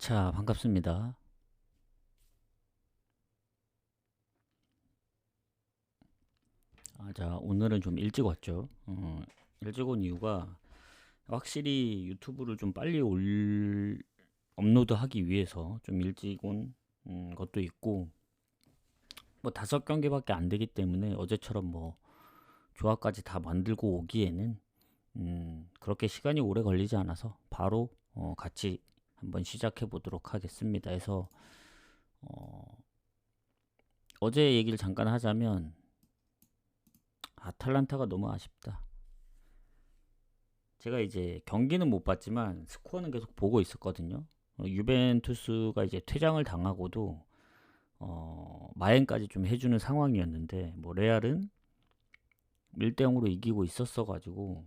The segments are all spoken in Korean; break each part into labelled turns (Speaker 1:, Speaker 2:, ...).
Speaker 1: 자, 반갑습니다. 자, 오늘은 좀 일찍 왔죠. 일찍 온 이유가 확실히 유튜브를 좀 빨리 업로드하기 위해서 좀 일찍 온 것도 있고, 뭐 5경기밖에 안 되기 때문에 어제처럼 뭐 조합까지 다 만들고 오기에는 그렇게 시간이 오래 걸리지 않아서 바로 같이 한번 시작해 보도록 하겠습니다. 해서 어제 얘기를 잠깐 하자면 아탈란타가 너무 아쉽다. 제가 이제 경기는 못 봤지만 스코어는 계속 보고 있었거든요. 유벤투스가 이제 퇴장을 당하고도 마행까지 좀 해주는 상황이었는데 뭐 레알은 1대 0으로 이기고 있었어가지고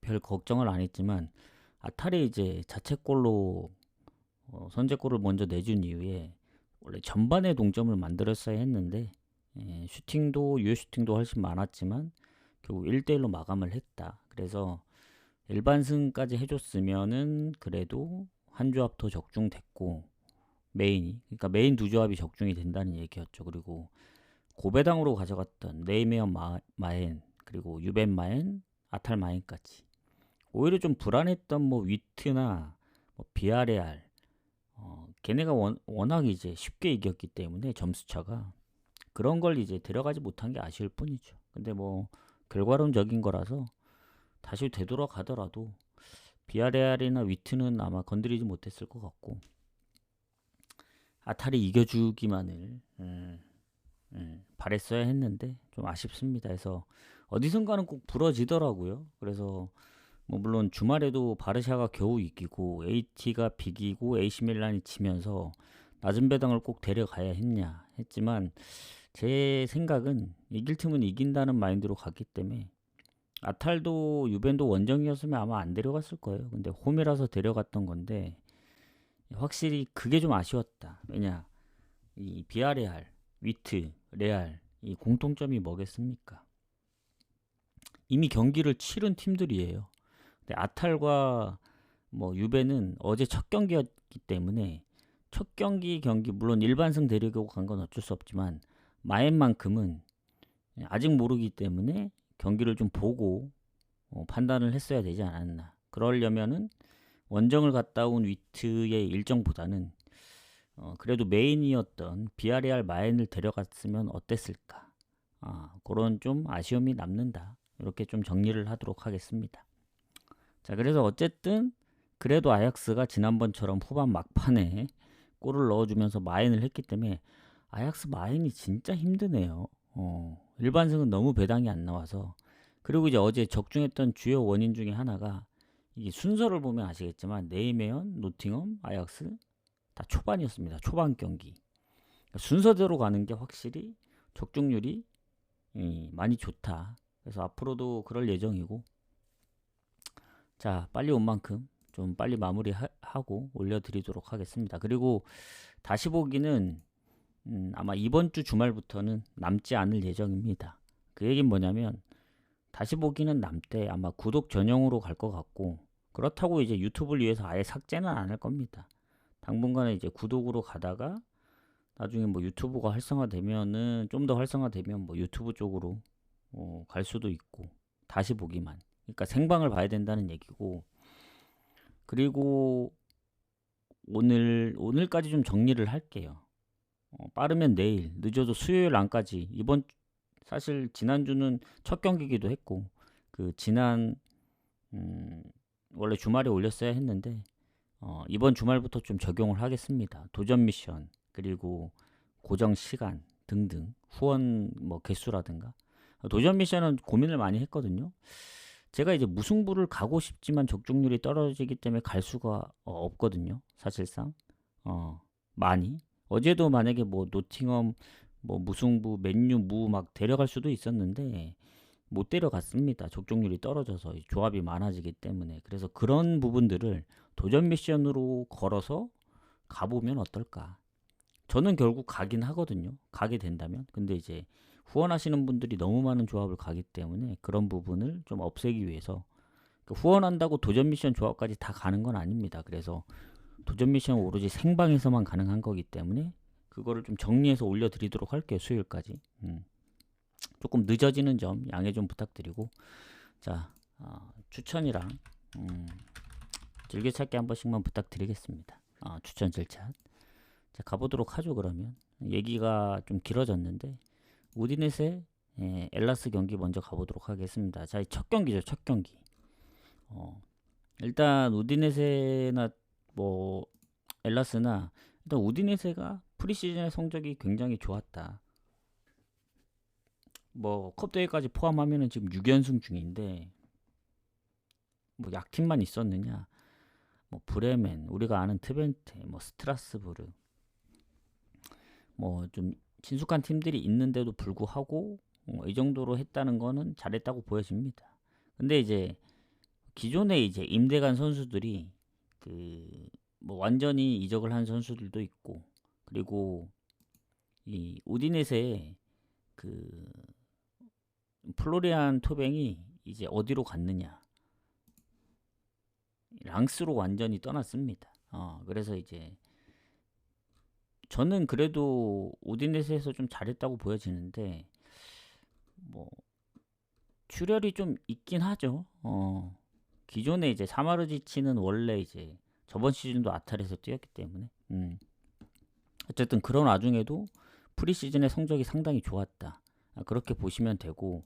Speaker 1: 별 걱정을 안 했지만 아탈이 이제 자책골로 선제골을 먼저 내준 이후에 원래 전반에 동점을 만들었어야 했는데 슈팅도 유효 슈팅도 훨씬 많았지만 결국 1대 1로 마감을 했다. 그래서 일반승까지 해줬으면은 그래도 한 조합 더 적중됐고 메인이 그러니까 메인 두 조합이 적중이 된다는 얘기였죠. 그리고 고배당으로 가져갔던 네이메어 마엔 그리고 유벤 마엔 아탈 마엔까지 오히려 좀 불안했던 뭐 위트나 뭐 비아레알 걔네가 워낙 이제 쉽게 이겼기 때문에 점수차가 그런 걸 이제 데려가지 못한 게 아쉬울 뿐이죠. 근데 뭐 결과론적인 거라서 다시 되돌아가더라도 비아레알이나 위트는 아마 건드리지 못했을 것 같고 아탈이 이겨주기만을 바랬어야 했는데 좀 아쉽습니다. 그래서 어디선가는 꼭 부러지더라고요. 그래서 뭐 물론 주말에도 바르샤가 겨우 이기고 AT가 비기고 AC 밀란이 지면서 낮은 배당을 꼭 데려가야 했냐 했지만 제 생각은 이길 팀은 이긴다는 마인드로 갔기 때문에 아탈도 유벤도 원정이었으면 아마 안 데려갔을 거예요. 근데 홈이라서 데려갔던 건데 확실히 그게 좀 아쉬웠다. 왜냐 이 비아레알, 위트, 레알 이 공통점이 뭐겠습니까? 이미 경기를 치른 팀들이에요. 근데 아탈과 뭐 유벤은 어제 첫 경기였기 때문에 첫 경기 물론 일반승 데리고 간 건 어쩔 수 없지만 마엔만큼은 아직 모르기 때문에 경기를 좀 보고 판단을 했어야 되지 않았나. 그러려면은 원정을 갔다 온 위트의 일정보다는 그래도 메인이었던 비아레알 마엔을 데려갔으면 어땠을까. 그런 좀 아쉬움이 남는다. 이렇게 좀 정리를 하도록 하겠습니다. 자, 그래서 어쨌든 그래도 아약스가 지난번처럼 후반 막판에 골을 넣어주면서 마인을 했기 때문에 아약스 마인이 진짜 힘드네요. 일반승은 너무 배당이 안 나와서 그리고 이제 어제 적중했던 주요 원인 중에 하나가 이게 순서를 보면 아시겠지만 네이메언, 노팅엄, 아약스 다 초반이었습니다. 초반 경기. 그러니까 순서대로 가는 게 확실히 적중률이 많이 좋다. 그래서 앞으로도 그럴 예정이고 자 빨리 온 만큼 좀 빨리 마무리하고 올려드리도록 하겠습니다. 그리고 다시 보기는 아마 이번 주 주말부터는 남지 않을 예정입니다. 그 얘기는 뭐냐면 다시 보기는 남되 아마 구독 전용으로 갈 것 같고 그렇다고 이제 유튜브를 위해서 아예 삭제는 안 할 겁니다. 당분간은 이제 구독으로 가다가 나중에 뭐 유튜브가 활성화되면은 좀 더 활성화되면 뭐 유튜브 쪽으로 갈 수도 있고 다시 보기만. 그러니까 생방을 봐야 된다는 얘기고 그리고 오늘까지 좀 정리를 할게요. 빠르면 내일, 늦어도 수요일 안까지 사실 지난주는 첫 경기기도 했고 그 지난 음, 원래 주말에 올렸어야 했는데 이번 주말부터 좀 적용을 하겠습니다. 도전 미션 그리고 고정 시간 등등 후원 뭐 개수라든가 도전 미션은 고민을 많이 했거든요. 제가 이제 무승부를 가고 싶지만 적중률이 떨어지기 때문에 갈 수가 없거든요. 사실상 많이 어제도 만약에 뭐 노팅엄 뭐 무승부 맨유 무 막 데려갈 수도 있었는데 못 데려갔습니다. 적중률이 떨어져서 조합이 많아지기 때문에 그래서 그런 부분들을 도전 미션으로 걸어서 가보면 어떨까. 저는 결국 가긴 하거든요. 가게 된다면. 근데 이제 후원하시는 분들이 너무 많은 조합을 가기 때문에 그런 부분을 좀 없애기 위해서 후원한다고 도전 미션 조합까지 다 가는 건 아닙니다. 그래서 도전 미션은 오로지 생방에서만 가능한 거기 때문에 그거를 좀 정리해서 올려드리도록 할게요. 수요일까지. 조금 늦어지는 점 양해 좀 부탁드리고, 자, 추천이랑 즐겨찾기 한 번씩만 부탁드리겠습니다. 추천 절차. 자, 가보도록 하죠. 그러면 얘기가 좀 길어졌는데 우디넷의 엘라스 경기 먼저 가보도록 하겠습니다. 자, 첫 경기죠. 첫 경기. 일단 우디네세나 뭐 엘라스나, 일단 우디네세가 프리시즌의 성적이 굉장히 좋았다. 뭐 컵대회까지 포함하면은 지금 6연승 중인데, 뭐 약팀만 있었느냐? 뭐 브레멘, 우리가 아는 트벤테, 뭐 스트라스부르, 뭐 좀 친숙한 팀들이 있는데도 불구하고 이 정도로 했다는 거는 잘했다고 보여집니다. 근데 이제 기존에 이제 임대간 선수들이 그 뭐 완전히 이적을 한 선수들도 있고, 그리고 이 우디네세의 그 플로리안 토뱅이 이제 어디로 갔느냐? 랑스로 완전히 떠났습니다. 그래서 이제 저는 그래도 우디네세에서 좀 잘했다고 보여지는데, 뭐 출혈이 좀 있긴 하죠. 기존에 이제 사마르지치는 원래 이제 저번 시즌도 아탈에서 뛰었기 때문에 어쨌든 그런 와중에도 프리시즌의 성적이 상당히 좋았다. 그렇게 보시면 되고,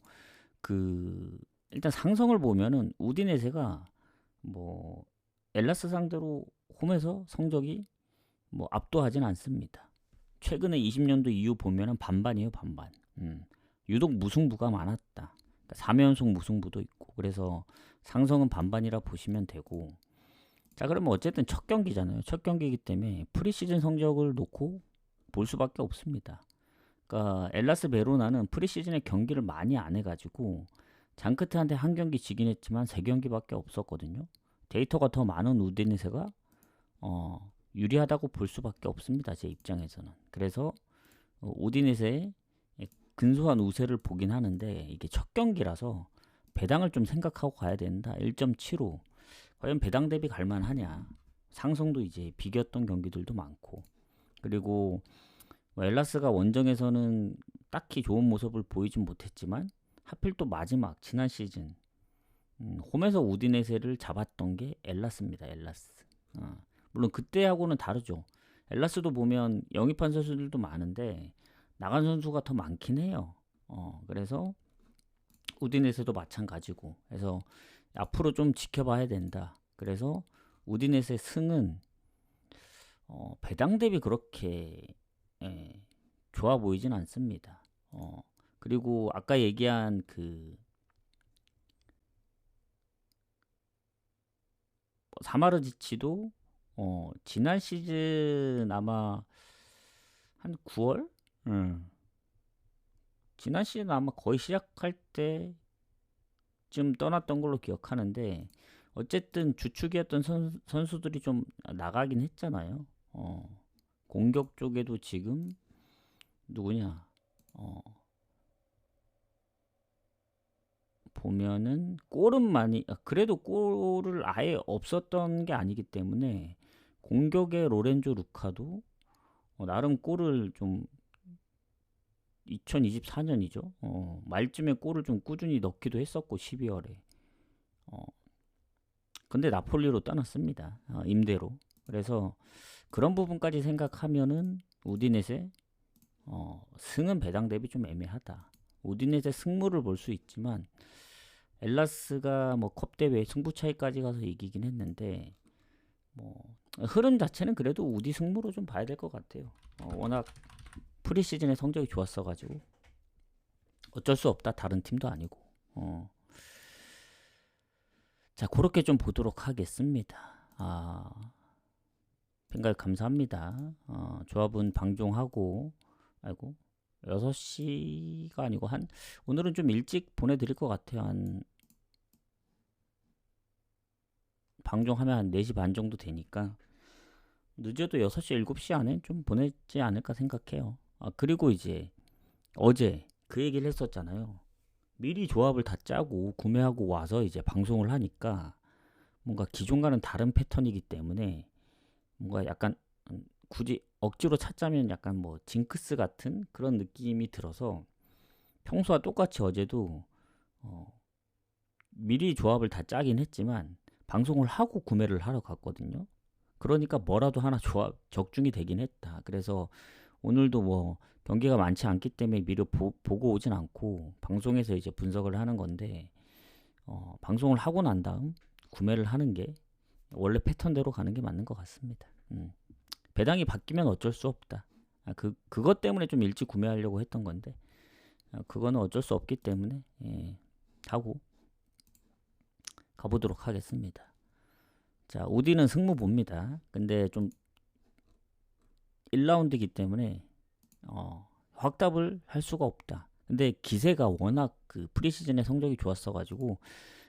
Speaker 1: 그 일단 상성을 보면은 우디네세가 뭐 엘라스 상대로 홈에서 성적이 뭐 압도하진 않습니다. 최근에 20년도 이후 보면은 반반이에요, 반반. 유독 무승부가 많았다. 그러니까 3연속 무승부도 있고, 그래서 상성은 반반이라 보시면 되고. 자, 그러면 어쨌든 첫 경기잖아요. 첫 경기이기 때문에 프리시즌 성적을 놓고 볼 수밖에 없습니다. 그러니까 엘라스 베로나는 프리시즌에 경기를 많이 안 해가지고 장크트한테 한 경기 지긴 했지만 3경기밖에 없었거든요. 데이터가 더 많은 우디네세가 유리하다고 볼 수밖에 없습니다. 제 입장에서는. 그래서 우디네세의 근소한 우세를 보긴 하는데, 이게 첫 경기라서 배당을 좀 생각하고 가야 된다. 1.75. 과연 배당 대비 갈만하냐. 상성도 이제 비겼던 경기들도 많고, 그리고 엘라스가 원정에서는 딱히 좋은 모습을 보이진 못했지만 하필 또 마지막 지난 시즌 홈에서 우디네세를 잡았던 게 엘라스입니다. 엘라스. 물론 그때하고는 다르죠. 엘라스도 보면 영입한 선수들도 많은데 나간 선수가 더 많긴 해요. 그래서 우디네세도 마찬가지고, 그래서 앞으로 좀 지켜봐야 된다. 그래서 우디네세 승은 배당 대비 그렇게 좋아 보이진 않습니다. 그리고 아까 얘기한 그 사마르지치도 지난 시즌 아마 한 9월? 지난 시즌 아마 거의 시작할 때쯤 떠났던 걸로 기억하는데, 어쨌든 주축이었던 선수들이 좀 나가긴 했잖아요. 공격 쪽에도 지금 누구냐? 보면은 골은 많이, 그래도 골을 아예 없었던 게 아니기 때문에 공격의 로렌조 루카도 나름 골을 좀 2024년이죠. 말쯤에 골을 좀 꾸준히 넣기도 했었고 12월에. 근데 나폴리로 떠났습니다. 임대로. 그래서 그런 부분까지 생각하면은 우디넷의 승은 배당 대비 좀 애매하다. 우디넷의 승무를 볼 수 있지만 엘라스가 뭐 컵 대회 승부 차이까지 가서 이기긴 했는데, 뭐 흐름 자체는 그래도 우디 승무로 좀 봐야 될 것 같아요. 워낙 프리시즌에 성적이 좋았어가지고 어쩔 수 없다. 다른 팀도 아니고. 자, 그렇게 좀 보도록 하겠습니다. 팬가입 감사합니다. 조합은 방종하고, 아이고 6시가 아니고 오늘은 좀 일찍 보내드릴 것 같아요. 방종하면 한 4시 반 정도 되니까 늦어도 6시 7시 안에 좀 보내지 않을까 생각해요. 그리고 이제 어제 그 얘기를 했었잖아요. 미리 조합을 다 짜고 구매하고 와서 이제 방송을 하니까 뭔가 기존과는 다른 패턴이기 때문에 뭔가 약간 굳이 억지로 찾자면 약간 뭐 징크스 같은 그런 느낌이 들어서 평소와 똑같이 어제도 어, 미리 조합을 다 짜긴 했지만 방송을 하고 구매를 하러 갔거든요. 그러니까 뭐라도 하나 조합 적중이 되긴 했다. 그래서 오늘도 뭐 경기가 많지 않기 때문에 미리 보고 오진 않고 방송에서 이제 분석을 하는 건데 방송을 하고 난 다음 구매를 하는 게 원래 패턴대로 가는 게 맞는 것 같습니다. 배당이 바뀌면 어쩔 수 없다. 그것 때문에 좀 일찍 구매하려고 했던 건데 그거는 어쩔 수 없기 때문에 하고 가보도록 하겠습니다. 자, 우디는 승무 봅니다. 근데 좀 1라운드이기 때문에 확답을 할 수가 없다. 근데 기세가 워낙 그 프리시즌의 성적이 좋았어가지고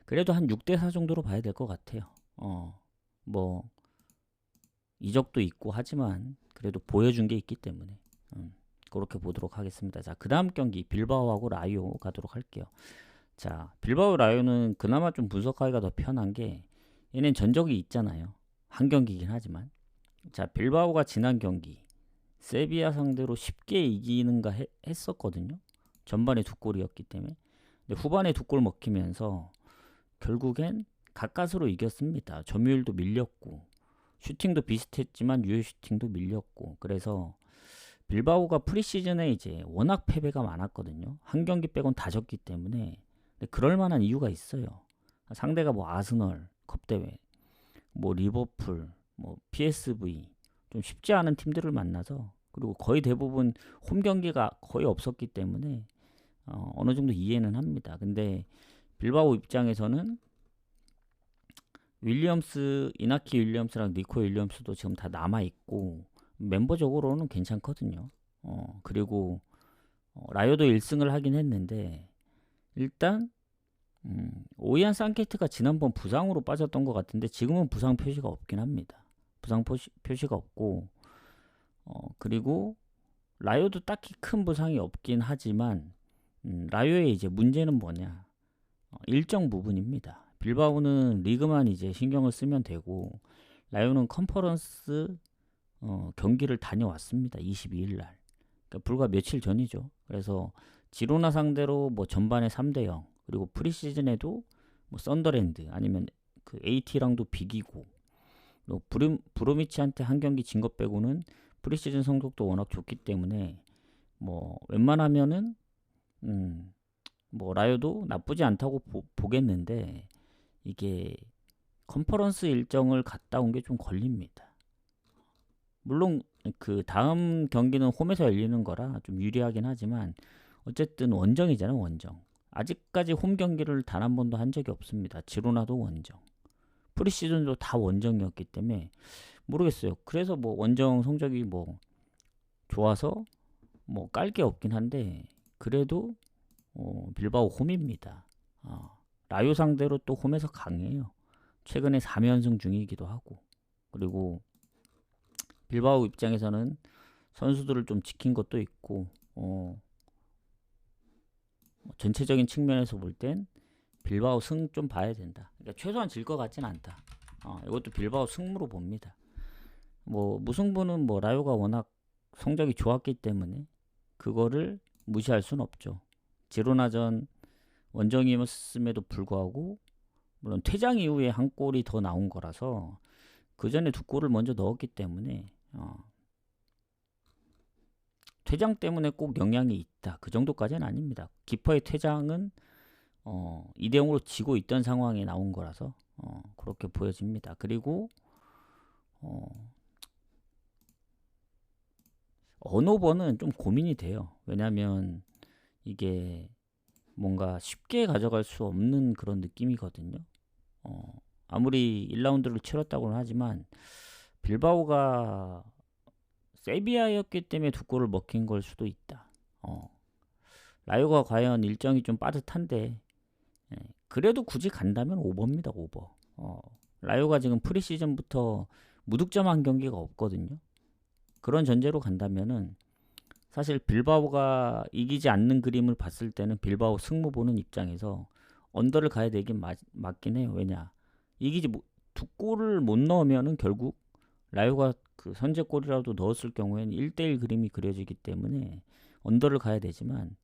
Speaker 1: 그래도 한 6대4 정도로 봐야 될 것 같아요. 뭐 이적도 있고 하지만 그래도 보여준 게 있기 때문에 그렇게 보도록 하겠습니다. 자, 그 다음 경기 빌바오하고 라이오 가도록 할게요. 자, 빌바오 라이오는 그나마 좀 분석하기가 더 편한 게 얘는 전적이 있잖아요. 한 경기긴 하지만 자, 빌바오가 지난 경기 세비야 상대로 쉽게 이기는가 했었거든요. 전반에 2골이었기 때문에. 근데 후반에 2골 먹히면서 결국엔 가까스로 이겼습니다. 점유율도 밀렸고 슈팅도 비슷했지만 유효 슈팅도 밀렸고 그래서 빌바오가 프리시즌에 이제 워낙 패배가 많았거든요. 한 경기 빼곤 다 졌기 때문에 근데 그럴 만한 이유가 있어요. 상대가 뭐 아스널 컵대회, 뭐 리버풀, 뭐 PSV 좀 쉽지 않은 팀들을 만나서 그리고 거의 대부분 홈 경기가 거의 없었기 때문에 어느 정도 이해는 합니다. 근데 빌바오 입장에서는 이나키 윌리엄스랑 니코 윌리엄스도 지금 다 남아있고 멤버적으로는 괜찮거든요. 그리고 라이오도 1승을 하긴 했는데 일단 오이안 산케트가 지난번 부상으로 빠졌던 것 같은데 지금은 부상 표시가 없긴 합니다. 부상 표시가 없고 그리고 라이오도 딱히 큰 부상이 없긴 하지만 라이오의 이제 문제는 뭐냐 일정 부분입니다. 빌바오는 리그만 이제 신경을 쓰면 되고 라이오는 컨퍼런스 경기를 다녀왔습니다. 22일 날. 그러니까 불과 며칠 전이죠. 그래서 지로나 상대로 뭐 전반에 3대0 그리고 프리시즌에도 뭐 썬더랜드 아니면 그 AT랑도 비기고 브로미치한테 한 경기 진 것 빼고는 프리시즌 성적도 워낙 좋기 때문에 뭐 웬만하면은 뭐 라이오도 나쁘지 않다고 보겠는데 이게 컨퍼런스 일정을 갔다 온 게 좀 걸립니다. 물론 그 다음 경기는 홈에서 열리는 거라 좀 유리하긴 하지만 어쨌든 원정이잖아요. 원정. 아직까지 홈 경기를 단 한 번도 한 적이 없습니다. 지로나도 원정. 프리시즌도 다 원정이었기 때문에 모르겠어요. 그래서 뭐 원정 성적이 뭐 좋아서 뭐 깔 게 없긴 한데 그래도 빌바오 홈입니다. 라요 상대로 또 홈에서 강해요. 최근에 3연승 중이기도 하고 그리고 빌바오 입장에서는 선수들을 좀 지킨 것도 있고 전체적인 측면에서 볼 땐 빌바오 승 좀 봐야 된다. 그러니까 최소한 질 것 같진 않다. 이것도 빌바오 승무로 봅니다. 뭐 무승부는 뭐 라요가 워낙 성적이 좋았기 때문에 그거를 무시할 순 없죠. 지로나전 원정이었음에도 불구하고 물론 퇴장 이후에 한 골이 더 나온 거라서 그 전에 2골을 먼저 넣었기 때문에 퇴장 때문에 꼭 영향이 있다. 그 정도까지는 아닙니다. 키퍼의 퇴장은 2대0으로 지고 있던 상황에 나온 거라서 그렇게 보여집니다. 그리고 언오버는 좀 고민이 돼요. 왜냐하면 이게 뭔가 쉽게 가져갈 수 없는 그런 느낌이거든요. 아무리 1라운드를 치렀다고는 하지만 빌바오가 세비야였기 때문에 2골을 먹힌 걸 수도 있다. 라이오가 과연 일정이 좀 빠듯한데 그래도 굳이 간다면 오버입니다. 오버. 라이오가 지금 프리시즌부터 무득점 한 경기가 없거든요. 그런 전제로 간다면은 사실 빌바오가 이기지 않는 그림을 봤을 때는 빌바오 승무 보는 입장에서 언더를 가야 되긴 맞긴 해요. 왜냐 이기지 2골을 못 넣으면은 결국 라요가 그 선제골이라도 넣었을 경우에는 1대1 그림이 그려지기 때문에 언더를 가야 되지만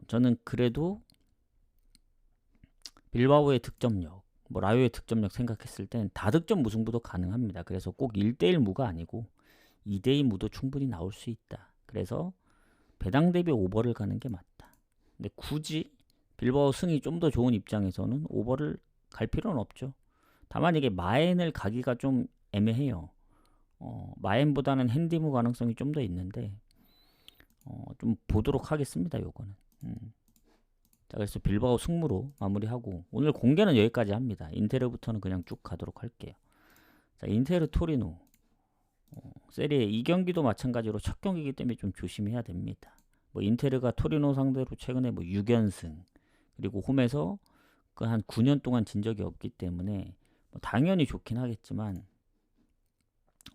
Speaker 1: 저는 그래도 빌바오의 득점력, 뭐 라요의 득점력 생각했을 땐 다득점 무승부도 가능합니다. 그래서 꼭 1대1 무가 아니고 2대2 무도 충분히 나올 수 있다. 그래서 배당 대비 오버를 가는 게 맞다. 근데 굳이 빌바오 승이 좀 더 좋은 입장에서는 오버를 갈 필요는 없죠. 다만 이게 마엔을 가기가 좀 애매해요. 마엔보다는 핸디무 가능성이 좀 더 있는데 좀 보도록 하겠습니다. 요거는. 자, 그래서 빌바오 승무로 마무리하고 오늘 공개는 여기까지 합니다. 인테르부터는 그냥 쭉 가도록 할게요. 자, 인테르 토리노 세리에 2경기도 마찬가지로 첫 경기이기 때문에 좀 조심해야 됩니다. 뭐 인테르가 토리노 상대로 최근에 뭐 6연승 그리고 홈에서 그 한 9년 동안 진 적이 없기 때문에 뭐 당연히 좋긴 하겠지만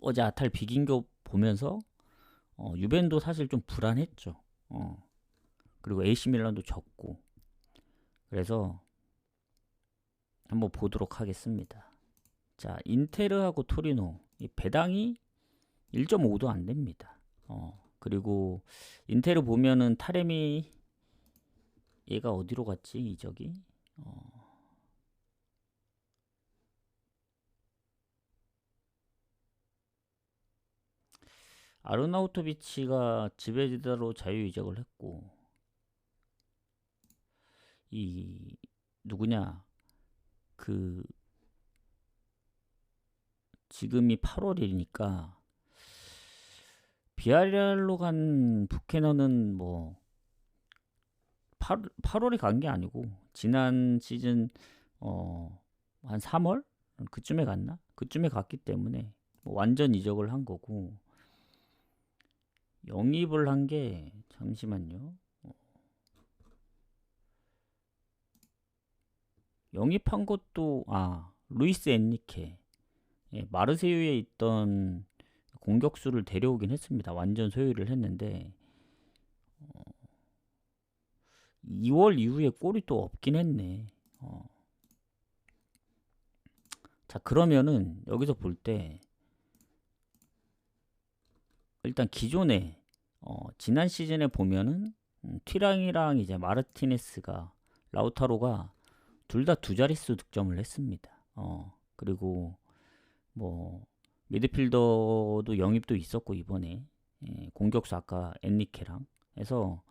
Speaker 1: 어제 아탈 비긴 거 보면서 유벤도 사실 좀 불안했죠. 그리고 AC 밀란도 졌고 그래서 한번 보도록 하겠습니다. 자, 인테르하고 토리노 이 배당이 1.5도 안 됩니다. 그리고 인테르 보면은 타레미 얘가 어디로 갔지? 이적이 아르나우토비치가 지베지다로 자유 이적을 했고 이 누구냐 그 지금이 8월이니까 비아리알로 간 부캐너는 뭐 8월에 간 게 아니고 지난 시즌 한 3월 그쯤에 갔나? 그쯤에 갔기 때문에 뭐 완전 이적을 한 거고 영입을 한 게 잠시만요. 영입한 것도 루이스 엔리케 마르세유에 있던 공격수를 데려오긴 했습니다. 완전 소유를 했는데 2월 이후에 골이 또 없긴 했네. 자, 그러면은 여기서 볼 때 일단 기존에 지난 시즌에 보면은 튀랑이랑 이제 마르티네스가 라우타로가 둘 다 두 자릿수 득점을 했습니다. 그리고 뭐 미드필더도 영입도 있었고 이번에 공격수 아까 엔리케랑 해서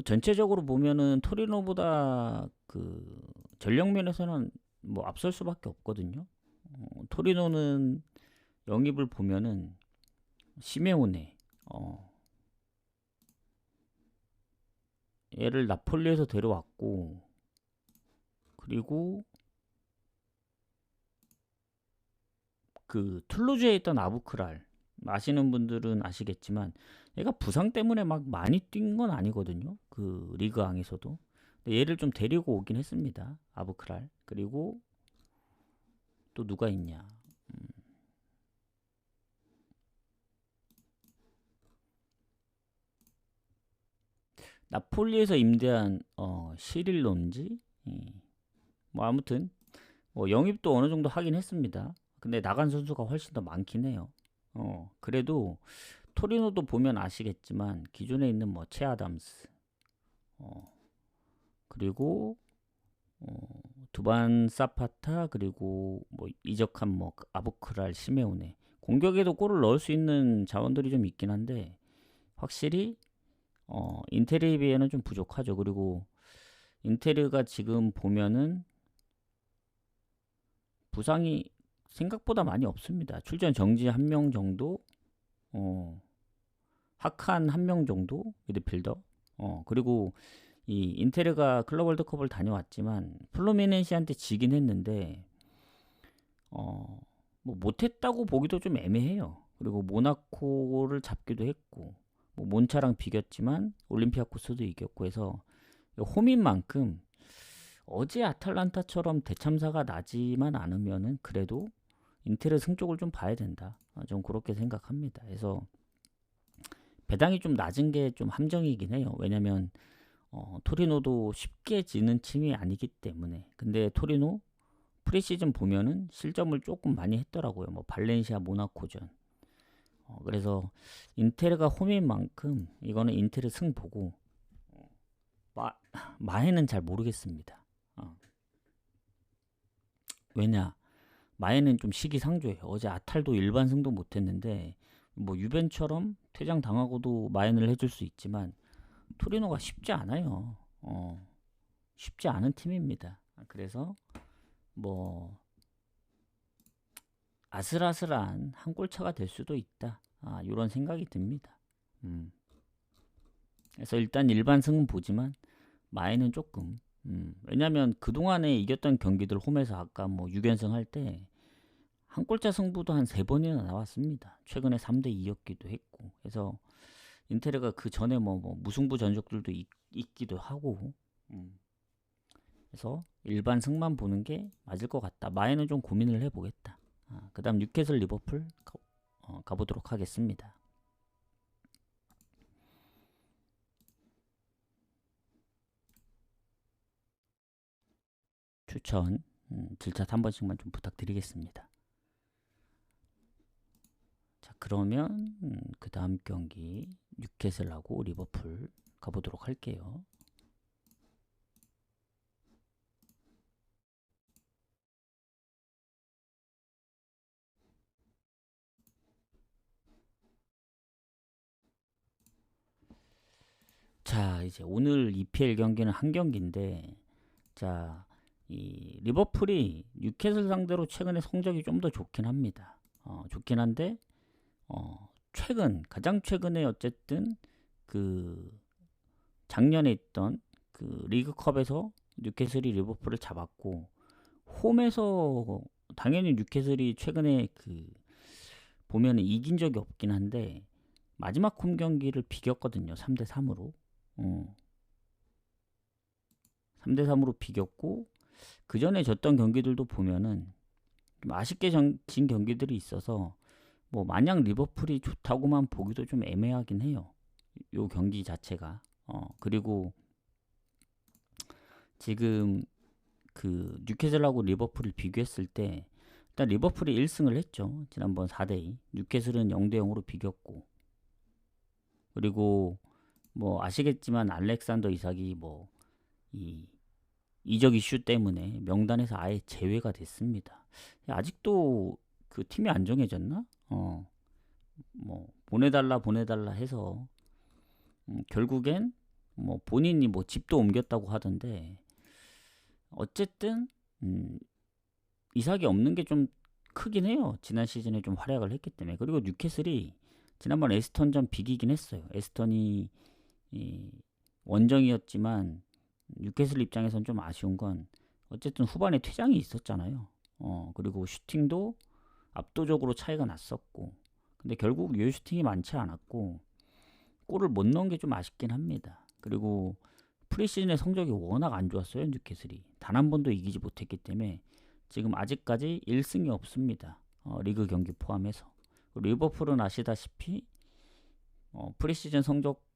Speaker 1: 전체적으로 보면은 토리노보다 그 전력 면에서는 뭐 앞설 수밖에 없거든요. 토리노는 영입을 보면은 시메오네 얘를 나폴리에서 데려왔고 그리고 그 툴루즈에 있던 아부크랄 아시는 분들은 아시겠지만 얘가 부상 때문에 막 많이 뛴 건 아니거든요. 그 리그앙에서도. 근데 얘를 좀 데리고 오긴 했습니다. 아부크랄. 그리고 또 누가 있냐? 나폴리에서 임대한 시릴론지 뭐 아무튼 뭐 영입도 어느 정도 하긴 했습니다. 근데 나간 선수가 훨씬 더 많긴 해요. 그래도 토리노도 보면 아시겠지만 기존에 있는 뭐 체아담스 그리고 두반 사파타 그리고 뭐 이적한 뭐 아부크랄 시메오네 공격에도 골을 넣을 수 있는 자원들이 좀 있긴 한데 확실히 인테르에 비해는 좀 부족하죠. 그리고 인테르가 지금 보면은 부상이 생각보다 많이 없습니다. 출전 정지 1명 정도, 하칸 1명 정도 미드필더. 그리고 이 인테르가 클럽 월드컵을 다녀왔지만 플루미넨시한테 지긴 했는데 뭐 못했다고 보기도 좀 애매해요. 그리고 모나코를 잡기도 했고 뭐 몬차랑 비겼지만 올림피아코스도 이겼고 해서 홈인 만큼 어제 아탈란타처럼 대참사가 나지만 않으면은 그래도 인테르 승쪽을 좀 봐야 된다. 좀 그렇게 생각합니다. 그래서 배당이 좀 낮은 게 좀 함정이긴 해요. 왜냐면 토리노도 쉽게 지는 팀이 아니기 때문에. 근데 토리노 프리시즌 보면은 실점을 조금 많이 했더라고요. 뭐 발렌시아, 모나코전. 그래서 인테르가 홈인 만큼 이거는 인테르 승보고 마, 마해는 잘 모르겠습니다. 왜냐? 마해는 좀 시기상조예요. 어제 아탈도 일반 승도 못했는데 뭐 유벤처럼 퇴장 당하고도 마해를 해줄 수 있지만 토리노가 쉽지 않아요. 쉽지 않은 팀입니다. 그래서 뭐 아슬아슬한 한 골차가 될 수도 있다. 이런 생각이 듭니다. 그래서 일단 일반 승은 보지만 마해는 조금 왜냐면 그동안에 이겼던 경기들 홈에서 아까 뭐 6연승 할 때 한 골차 승부도 한 3번이나 나왔습니다. 최근에 3대2였기도 했고. 그래서 인테르가 그 전에 뭐 무승부 전적들도 있기도 하고. 그래서 일반 승만 보는 게 맞을 것 같다. 마해는 좀 고민을 해보겠다. 그 다음 뉴캐슬 리버풀 가보도록 하겠습니다. 추천 질차 한 번씩만 좀 부탁드리겠습니다. 자, 그러면 그 다음 경기 뉴캐슬하고 리버풀 가보도록 할게요. 자, 이제 오늘 EPL 경기는 한 경기인데, 자, 이 리버풀이 뉴캐슬 상대로 최근에 성적이 좀 더 좋긴 합니다. 좋긴 한데, 가장 최근에 어쨌든 그 작년에 있던 그 리그컵에서 뉴캐슬이 리버풀을 잡았고, 홈에서 당연히 뉴캐슬이 최근에 그 보면은 이긴 적이 없긴 한데, 마지막 홈 경기를 비겼거든요. 3대3으로. 3대3으로 비겼고 그 전에 졌던 경기들도 보면은 좀 아쉽게 진 경기들이 있어서 뭐 마냥 리버풀이 좋다고만 보기도 좀 애매하긴 해요. 요 경기 자체가. 그리고 지금 그 뉴캐슬하고 리버풀을 비교했을 때 일단 리버풀이 1승을 했죠. 지난번 4대2. 뉴캐슬은 0대0으로 비겼고. 그리고 뭐 아시겠지만 알렉산더 이삭이 뭐 이 이적 이슈 때문에 명단에서 아예 제외가 됐습니다. 아직도 그 팀이 안 정해졌나? 뭐 보내달라 해서 결국엔 뭐 본인이 뭐 집도 옮겼다고 하던데 어쨌든 이삭이 없는 게 좀 크긴 해요. 지난 시즌에 좀 활약을 했기 때문에. 그리고 뉴캐슬이 지난번 에스턴전 비기긴 했어요. 에스턴이 원정이었지만 뉴캐슬 입장에선 좀 아쉬운 건 어쨌든 후반에 퇴장이 있었잖아요. 그리고 슈팅도 압도적으로 차이가 났었고 근데 결국 요 슈팅이 많지 않았고 골을 못 넣은 게 좀 아쉽긴 합니다. 그리고 프리시즌의 성적이 워낙 안 좋았어요. 뉴캐슬이 단 한 번도 이기지 못했기 때문에 지금 아직까지 1승이 없습니다. 리그 경기 포함해서. 리버풀은 아시다시피 프리시즌 성적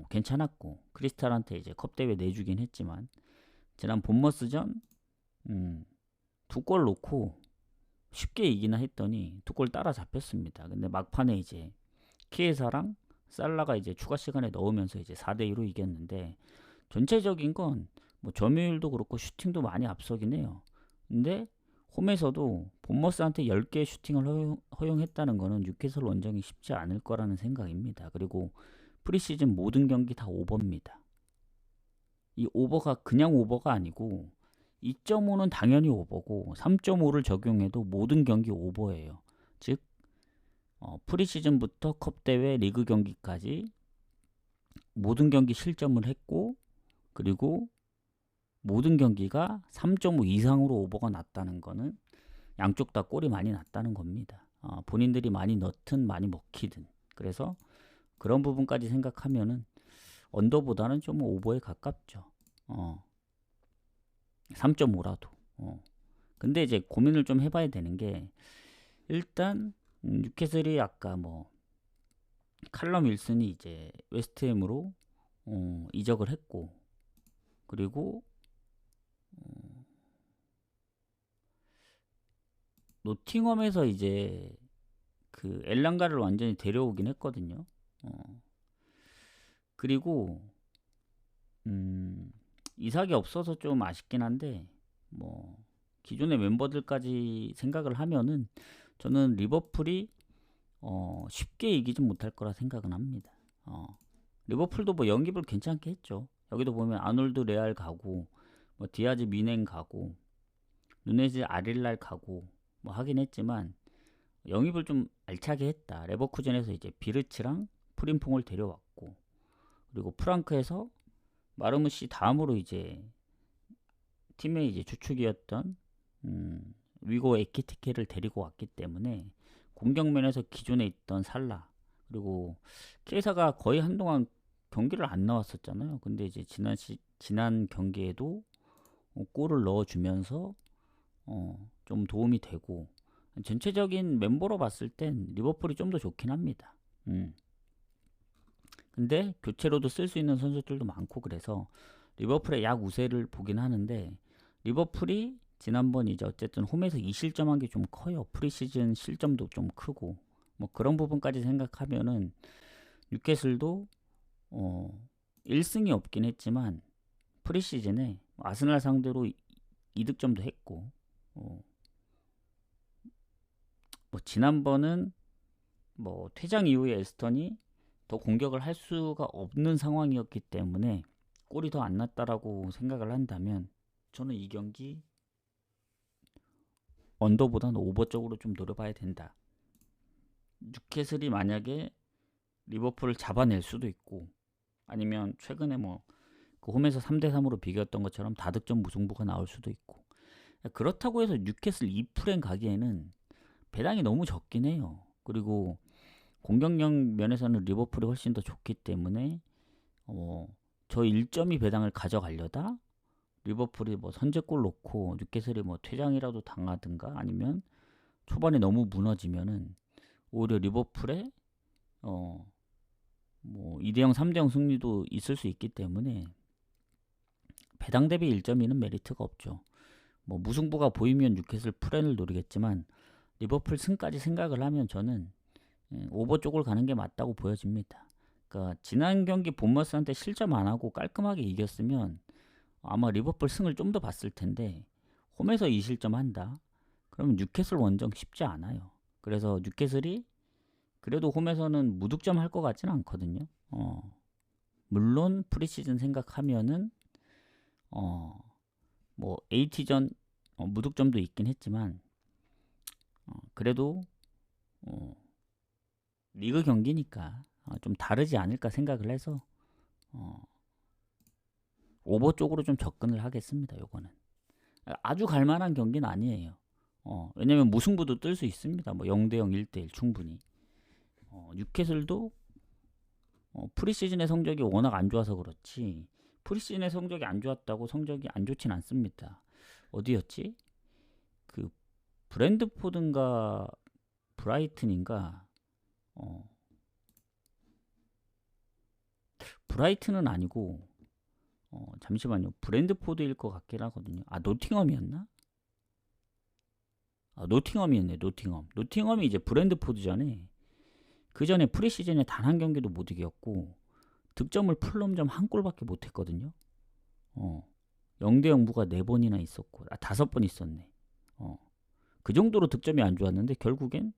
Speaker 1: 괜찮았고 크리스탈한테 이제 컵 대회 내주긴 했지만 지난 본머스전 2골 넣고 쉽게 이기나 했더니 2골 따라잡혔습니다. 근데 막판에 이제 키에사랑 살라가 이제 추가 시간에 넣으면서 이제 4대2로 이겼는데 전체적인 건 뭐 점유율도 그렇고 슈팅도 많이 앞서긴 해요. 근데 홈에서도 본머스한테 10개의 슈팅을 허용했다는 거는 뉴캐슬 원정이 쉽지 않을 거라는 생각입니다. 그리고 프리시즌 모든 경기 다 오버입니다. 이 오버가 그냥 오버가 아니고 2.5는 당연히 오버고 3.5를 적용해도 모든 경기 오버예요. 즉 프리시즌부터 컵대회 리그 경기까지 모든 경기 실점을 했고 그리고 모든 경기가 3.5 이상으로 오버가 났다는 거는 양쪽 다 골이 많이 났다는 겁니다. 본인들이 많이 넣든 많이 먹히든 그래서 그런 부분까지 생각하면은 언더보다는 좀 오버에 가깝죠. 3.5라도. 근데 이제 고민을 좀 해봐야 되는 게 일단 뉴캐슬이 아까 뭐 칼럼 윌슨이 이제 웨스트햄으로 이적을 했고 그리고 노팅엄에서 이제 그 엘랑가를 완전히 데려오긴 했거든요. 그리고 이삭이 없어서 좀 아쉽긴 한데 뭐 기존의 멤버들까지 생각을 하면은 저는 리버풀이 쉽게 이기진 못할 거라 생각은 합니다. 리버풀도 뭐 영입을 괜찮게 했죠. 여기도 보면 아놀드 레알 가고 뭐 디아즈 미넨 가고 누네즈 아릴랄 가고 뭐 하긴 했지만 영입을 좀 알차게 했다. 레버쿠젠에서 이제 비르츠랑 프림퐁을 데려왔고 그리고 프랑크에서 마르무시 다음으로 이제 팀의 이제 주축이었던 위고 에키티케를 데리고 왔기 때문에 공격면에서 기존에 있던 살라 그리고 케이사가 거의 한동안 경기를 안 나왔었잖아요. 근데 이제 지난 경기에도 골을 넣어주면서 좀 도움이 되고 전체적인 멤버로 봤을 땐 리버풀이 좀 더 좋긴 합니다. 근데 교체로도 쓸 수 있는 선수들도 많고 그래서 리버풀의 약 우세를 보긴 하는데 리버풀이 지난번 이제 어쨌든 홈에서 2실점한 게 좀 커요. 프리시즌 실점도 좀 크고 뭐 그런 부분까지 생각하면은 뉴캐슬도 1승이 없긴 했지만 프리시즌에 아스날 상대로 2득점도 했고 뭐 지난번은 뭐 퇴장 이후에 에스턴이 더 공격을 할 수가 없는 상황이었기 때문에 골이 더 안 났다라고 생각을 한다면 저는 이 경기 언더보다는 오버 쪽으로 좀 노려봐야 된다. 뉴캐슬이 만약에 리버풀을 잡아낼 수도 있고 아니면 최근에 뭐 그 홈에서 3대3으로 비겼던 것처럼 다득점 무승부가 나올 수도 있고 그렇다고 해서 뉴캐슬 2풀엔 가기에는 배당이 너무 적긴 해요. 그리고 공격력 면에서는 리버풀이 훨씬 더 좋기 때문에 저 1.2 배당을 가져가려다 리버풀이 뭐 선제골 넣고 뉴캐슬이 뭐 퇴장이라도 당하든가 아니면 초반에 너무 무너지면은 오히려 리버풀에 뭐 2대0 3대0 승리도 있을 수 있기 때문에 배당 대비 1.2는 메리트가 없죠. 뭐 무승부가 보이면 뉴캐슬 풀엔을 노리겠지만 리버풀 승까지 생각을 하면 저는 오버 쪽을 가는 게 맞다고 보여집니다. 그러니까 지난 경기 본머스한테 실점 안 하고 깔끔하게 이겼으면 아마 리버풀 승을 좀 더 봤을 텐데 홈에서 2실점 한다. 그러면 뉴캐슬 원정 쉽지 않아요. 그래서 뉴캐슬이 그래도 홈에서는 무득점 할 것 같지는 않거든요. 물론 프리시즌 생각하면은 뭐 AT전 무득점도 있긴 했지만 그래도 리그 경기니까 좀 다르지 않을까 생각을 해서 오버 쪽으로 좀 접근을 하겠습니다. 요거는 아주 갈만한 경기는 아니에요. 왜냐면 무승부도 뜰 수 있습니다. 뭐 0대0 1대1 충분히 뉴캐슬도 프리시즌의 성적이 워낙 안 좋아서 그렇지 프리시즌의 성적이 안 좋았다고 성적이 안 좋진 않습니다. 어디였지? 그 브랜드포드인가 브라이튼인가 브라이튼은 아니고 잠시만요. 브랜드포드일 것 같긴 하거든요. 노팅엄이었나? 노팅엄이었네. 노팅엄이 이제 브랜드포드전에 그 전에 프리시즌에 단 한 경기도 못 이겼고 득점을 풀럼점 한 골밖에 못 했거든요. 0대0 무가 4번이나 있었고 5번 있었네. 그 정도로 득점이 안 좋았는데 결국엔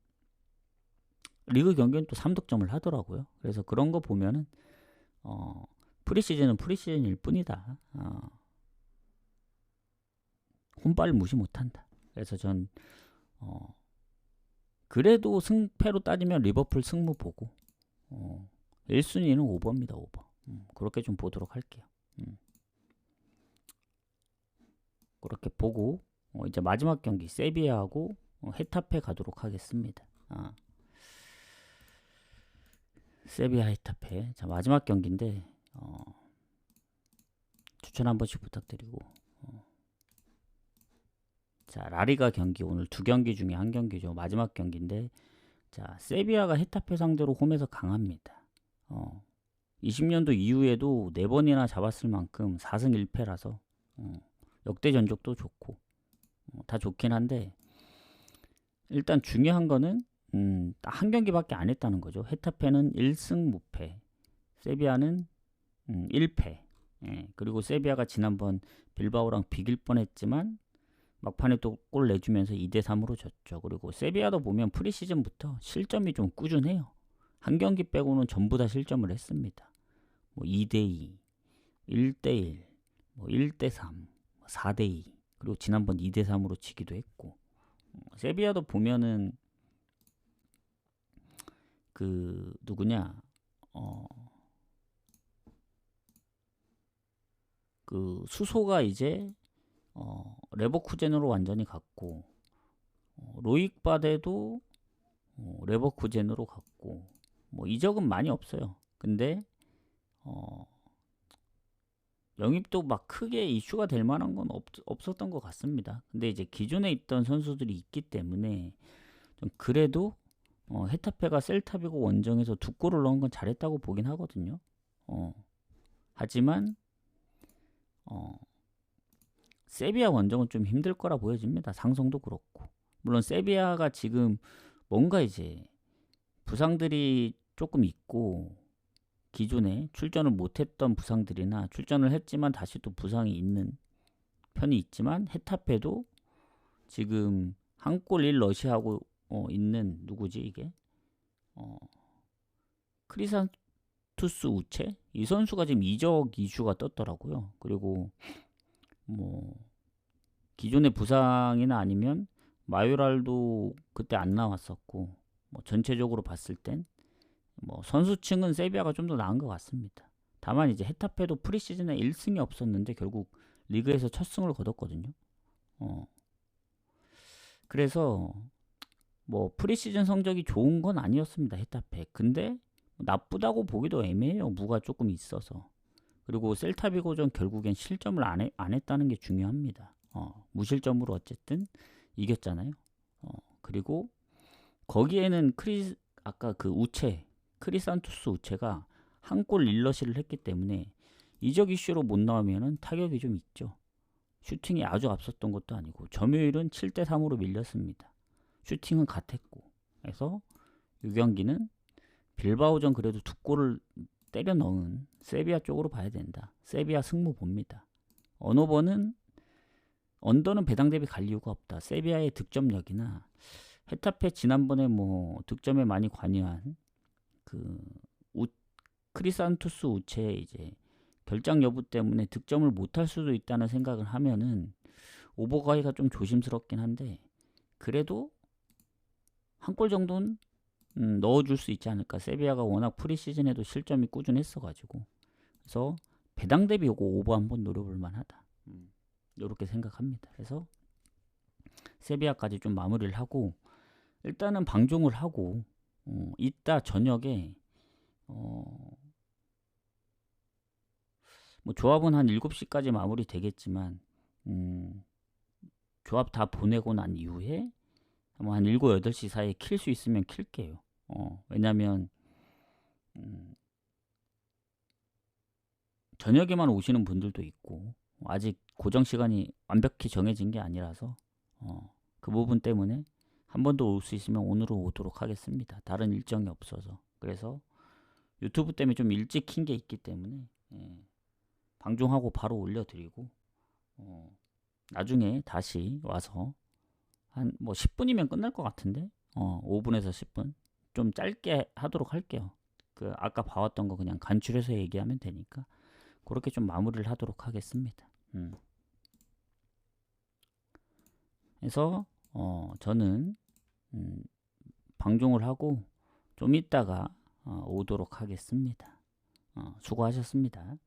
Speaker 1: 리그 경기는 또 3득점을 하더라고요. 그래서 그런 거 보면은 프리시즌은 프리시즌일 뿐이다. 홈발 무시 못한다. 그래서 전 그래도 승패로 따지면 리버풀 승무 보고 1순위는 오버입니다. 오버. 그렇게 좀 보도록 할게요. 그렇게 보고 이제 마지막 경기 세비야하고 헤타페 가도록 하겠습니다. 세비야 헤타페. 자, 마지막 경기인데 추천 한 번씩 부탁드리고 자, 라리가 경기 오늘 2경기 중에 한 경기죠. 마지막 경기인데 자, 세비야가 헤타페 상대로 홈에서 강합니다. 20년도 이후에도 4번이나 잡았을 만큼 4승 1패라서 역대 전적도 좋고 다 좋긴 한데 일단 중요한 거는 딱 한 경기밖에 안 했다는 거죠. 헤타페는 1승 무패, 세비야는 1패. 예, 그리고 세비야가 지난번 빌바오랑 비길 뻔했지만 막판에 또 골 내주면서 2대3으로 졌죠. 그리고 세비야도 보면 프리시즌부터 실점이 좀 꾸준해요. 한 경기 빼고는 전부 다 실점을 했습니다. 뭐 2대2, 1대1, 뭐 1대3, 4대2, 그리고 지난번 2대3으로 지기도 했고. 세비야도 보면은 그 누구냐 그 수소가 이제 레버쿠젠으로 완전히 갔고, 로익 바데도 레버쿠젠으로 갔고, 뭐 이적은 많이 없어요. 근데 영입도 막 크게 이슈가 될 만한 건 없었던 것 같습니다. 근데 이제 기존에 있던 선수들이 있기 때문에 좀 그래도 헤타페가 셀타비고 원정에서 2골을 넣은 건 잘했다고 보긴 하거든요. 하지만 세비야 원정은 좀 힘들 거라 보여집니다. 상성도 그렇고. 물론 세비야가 지금 뭔가 이제 부상들이 조금 있고, 기존에 출전을 못했던 부상들이나 출전을 했지만 다시 또 부상이 있는 편이 있지만, 헤타페도 지금 한 골 1러시하고 있는 누구지 이게? 크리산투스 우체? 이 선수가 지금 이적 이슈가 떴더라고요. 그리고 뭐 기존의 부상이나 아니면 마요랄도 그때 안 나왔었고, 뭐 전체적으로 봤을 땐 뭐 선수층은 세비야가 좀 더 나은 것 같습니다. 다만 이제 헤타페도 프리시즌에 1승이 없었는데 결국 리그에서 첫 승을 거뒀거든요. 그래서 뭐 프리시즌 성적이 좋은 건 아니었습니다, 헤타페. 근데 나쁘다고 보기도 애매해요. 무가 조금 있어서. 그리고 셀타비고전 결국엔 실점을 안 했다는 게 중요합니다. 무실점으로 어쨌든 이겼잖아요. 그리고 거기에는 아까 그 우체, 크리산투스 우체가 한 골 1러시를 했기 때문에 이적 이슈로 못 나오면은 타격이 좀 있죠. 슈팅이 아주 앞섰던 것도 아니고, 점유율은 7대3으로 밀렸습니다. 슈팅은 같았고. 그래서 이 경기는 빌바오전 그래도 2골을 때려 넣은 세비야 쪽으로 봐야 된다. 세비야 승무 봅니다. 언더는 배당 대비 갈 이유가 없다. 세비야의 득점력이나 헤타페 지난번에 뭐 득점에 많이 관여한 그 크리산투스 우체의 이제 결장 여부 때문에 득점을 못할 수도 있다는 생각을 하면은 오버가이가 좀 조심스럽긴 한데, 그래도 한 골 정도는 넣어줄 수 있지 않을까. 세비야가 워낙 프리시즌에도 실점이 꾸준했어가지고. 그래서 배당 대비 요거 오버 한번 노려볼 만하다. 이렇게 생각합니다. 그래서 세비야까지 좀 마무리를 하고, 일단은 방종을 하고, 이따 저녁에 뭐 조합은 한 7시까지 마무리 되겠지만, 조합 다 보내고 난 이후에 한 7, 8시 사이에 킬 수 있으면 킬게요. 왜냐면 저녁에만 오시는 분들도 있고, 아직 고정 시간이 완벽히 정해진 게 아니라서 그 부분 때문에 한 번 더 올 수 있으면 오늘은 오도록 하겠습니다. 다른 일정이 없어서. 그래서 유튜브 때문에 좀 일찍 킨 게 있기 때문에 방송하고 바로 올려드리고, 나중에 다시 와서 한 뭐 10분이면 끝날 것 같은데 5분에서 10분 좀 짧게 하도록 할게요. 그 아까 봐왔던 거 그냥 간추려서 얘기하면 되니까 그렇게 좀 마무리를 하도록 하겠습니다. 그래서 저는 방종을 하고 좀 이따가 오도록 하겠습니다. 수고하셨습니다.